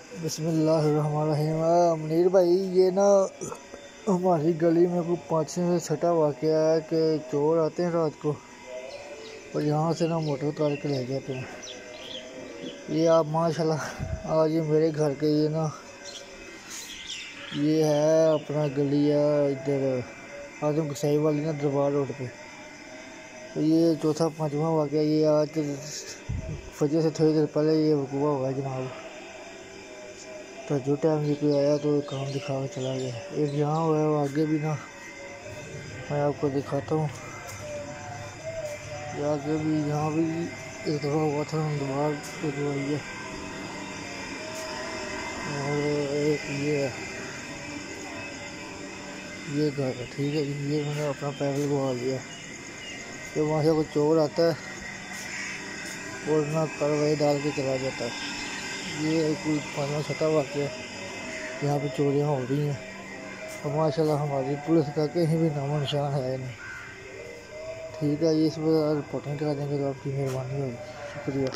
बिस्मिल्लाहिर्रहमानिर्रहीम। मुनीर भाई, ये ना हमारी गली में कोई 5-6 से छठा वाक़या है कि चोर आते हैं रात को और यहाँ से ना मोटर उतार के ले जाते हैं। ये आप माशाल्लाह आज ये मेरे घर के ये है अपना गली है इधर आजम गुसाई वाली ना दरबार रोड पे। तो ये चौथा पाँचवा वाक़या ये आज फजर से थोड़ी देर पहले ये हुआ हुआ है जनाब। तो जो टाइम ये कोई आया तो काम दिखा के चला गया। एक यहाँ हुआ है, वो आगे भी ना मैं आपको दिखाता हूँ। आगे भी यहाँ भी एक दफ़ा हुआ था, हम दोबारा उठवाई है। और एक ये घर है, ठीक है। ये मैंने अपना पैर लगवा लिया। तो वहाँ से कोई चोर आता है और ना कार्रवाई डाल के चला जाता है। ये कोई 5वां छठा वाक़या यहाँ पे चोरियाँ हो रही हैं और माशाल्लाह हमारी पुलिस का कहीं भी नामो निशान है नहीं। ठीक है, ये इस पर रिपोर्टिंग करा देंगे तो आपकी मेहरबानी होगी। शुक्रिया।